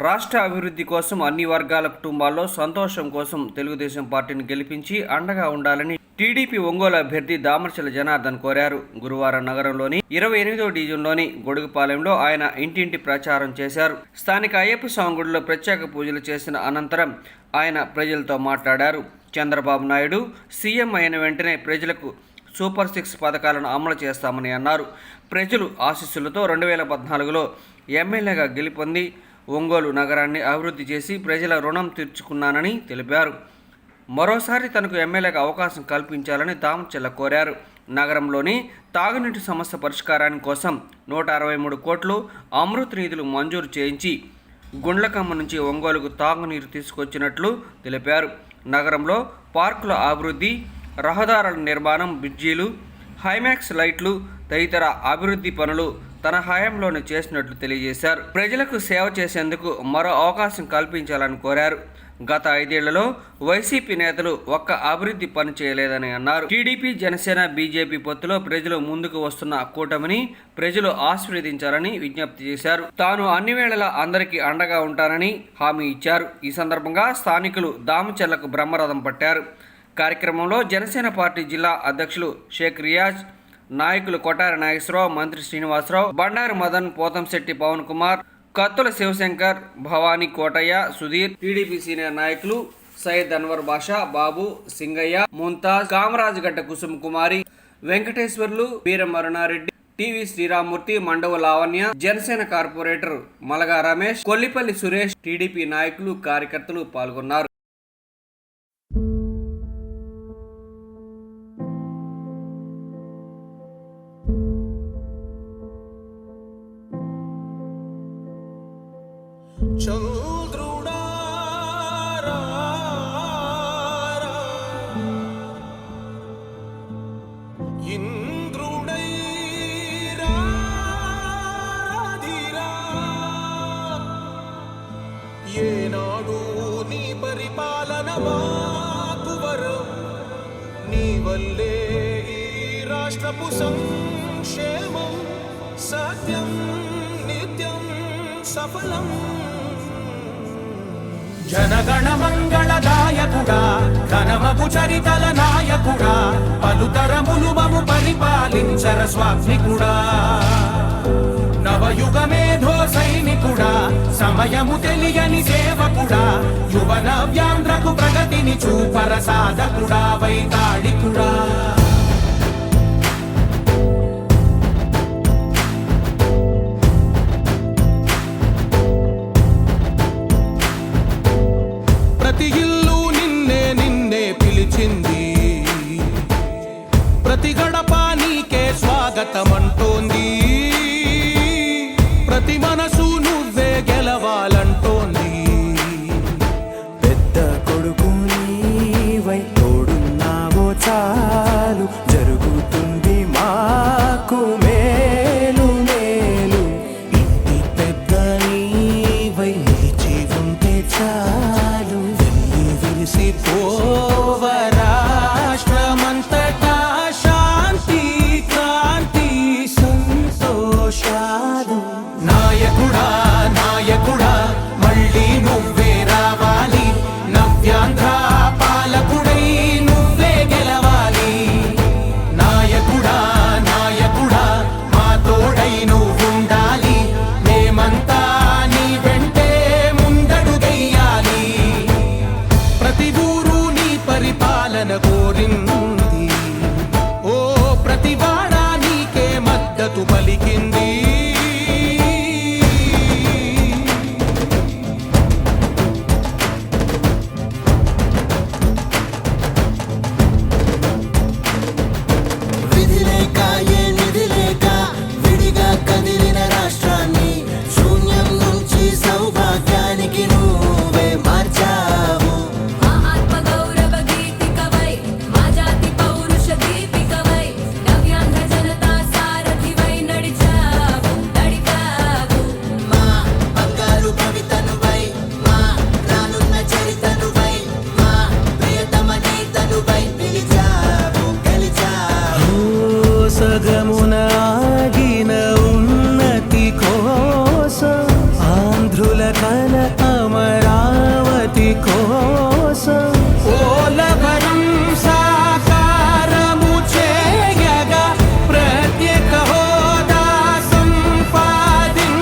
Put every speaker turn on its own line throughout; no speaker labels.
రాష్ట్ర అభివృద్ధి కోసం అన్ని వర్గాల కుటుంబాల్లో సంతోషం కోసం తెలుగుదేశం పార్టీని గెలిపించి అండగా ఉండాలని టీడీపీ ఒంగోలు అభ్యర్థి దామర్చల జనార్దన్ కోరారు. గురువారం నగరంలోని 28వ డివిజన్లోని గొడుగుపాలెంలో ఆయన ఇంటింటి ప్రచారం చేశారు. స్థానిక అయ్యప్ప స్వామి గుడిలో ప్రత్యేక పూజలు చేసిన అనంతరం ఆయన ప్రజలతో మాట్లాడారు. చంద్రబాబు నాయుడు సీఎం అయిన వెంటనే ప్రజలకు సూపర్ 6 పథకాలను అమలు చేస్తామని అన్నారు. ప్రజలు ఆశీస్సులతో 2014లో ఎమ్మెల్యేగా గెలుపొంది ఒంగోలు నగరాన్ని అభివృద్ధి చేసి ప్రజల రుణం తీర్చుకున్నానని తెలిపారు. మరోసారి తనకు ఎమ్మెల్యేగా అవకాశం కల్పించాలని దామర్చల కోరారు. నగరంలోని తాగునీటి సమస్య పరిష్కారాని కోసం 163 కోట్లు అమృత్ నిధులు మంజూరు చేయించి గుండ్లకమ్మ నుంచి ఒంగోలుకు తాగునీరు తీసుకొచ్చినట్లు తెలిపారు. నగరంలో పార్కుల అభివృద్ధి, రహదారుల నిర్మాణం, బ్రిడ్జీలు, హైమాక్స్ లైట్లు తదితర అభివృద్ధి పనులు తన హయాంలోనే చేసినట్లు తెలియజేశారు. ప్రజలకు సేవ చేసేందుకు మరో అవకాశం కల్పించాలని కోరారు. గత 5 ఏళ్లలో వైసీపీ నేతలు ఒక్క అభివృద్ధి పని చేయలేదని అన్నారు. టీడీపీ, జనసేన, బీజేపీ పొత్తులో ప్రజలు ముందుకు వస్తున్న కూటమిని ప్రజలు ఆశీర్వదించాలని విజ్ఞప్తి చేశారు. తాను అన్ని వేళలా అందరికీ అండగా ఉంటానని హామీ ఇచ్చారు. ఈ సందర్భంగా స్థానికులు దామచర్లకు బ్రహ్మరథం పట్టారు. కార్యక్రమంలో జనసేన పార్టీ జిల్లా అధ్యక్షులు షేక్ రియాజ్, నాయకులు కొటారి నాగేశ్వరరావు, మంత్రి శ్రీనివాసరావు, బండారు మదన్, పోతంశెట్టి పవన్ కుమార్, కత్తుల శివశంకర్, భవానీ కోటయ్య, సుధీర్, టీడీపీ సీనియర్ నాయకులు సయ్యద్ అన్వర్ బాషా, బాబు, సింగయ్య, ముంతాజ్, కామరాజగడ్డ కుసుమ్ కుమారి, వెంకటేశ్వర్లు, వీర మరుణారెడ్డి, TV Sriramurthy, Mandava Lavanya, Janasena corporator Malaga Ramesh, Kollipalli Suresh, TDP నాయకులు, కార్యకర్తలు పాల్గొన్నారు.
ఏనాడు నీ పరిపాలన మాకు వరం, నీ వల్లే ఈ రాష్ట్రపు సంక్షేమం సత్యం నిత్యం సఫలం. జనగణ మంగళదాయకుడా, ఘనమగు చరితల నాయకుడా, పలుతరములు మము పరిపాలించర స్వామికుడా, నవయుగ మేధో సైనికుడా, సమయము తెలియని సేవకుడా, యువన వ్యాంధ్రకు ప్రగతిని చూపర సాధకుడా, వైతాళికుడా. ప్రతి ఇల్లు నిన్నే నిన్నే పిలిచింది, ప్రతి గడప నీకే స్వాగతమంటోంది, ప్రతి మనసు నువ్వే గెలవాలంటోంది.
పెద్ద కొడుకు నీవై తోడున్నావో చాలు.
అమరావతి కోసం పోలవరం సాకారము చేయగా ప్రత్యేక హోదా సంపాదించగా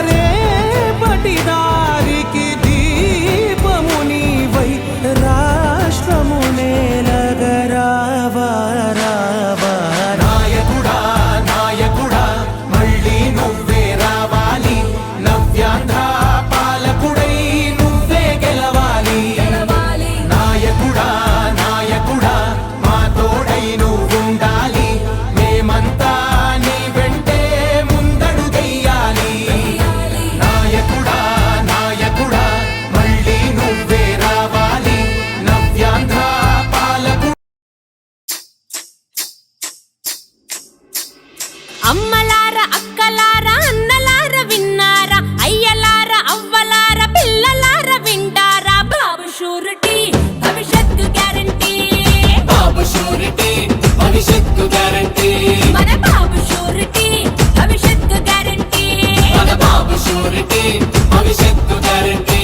రేపటి దారికి దీపము నీవై రాష్ట్రము నేలగరావా రావా నాయకుడా నాయకుడా మళ్ళీ నువ్వే రావాలి నవ్యాంధ్ర పాలకుడై నువ్వే గెలవాలి నాయకుడా నాయకుడా మా తోడై నువ్వుండాలి మేమంతా నీ వెంటే ముందడుగెయ్యాలి నాయకుడా నాయకుడా మళ్ళీ నువ్వే రావాలి నవ్యాంధ్ర పాలకుడు
అమ్మలార అక్కలార అన్నలార విన్నారా అయ్యలార అవ్వలార పిల్లలార వింటారా బాబు షూరిటీ భవిష్యత్తు గ్యారంటీ
బాబు షూరిటీ భవిష్యత్తు గ్యారంటీ
మన బాబు షూరిటీ భవిష్యత్తు గ్యారంటీ
మన బాబు షూరిటీ భవిష్యత్తు గ్యారంటీ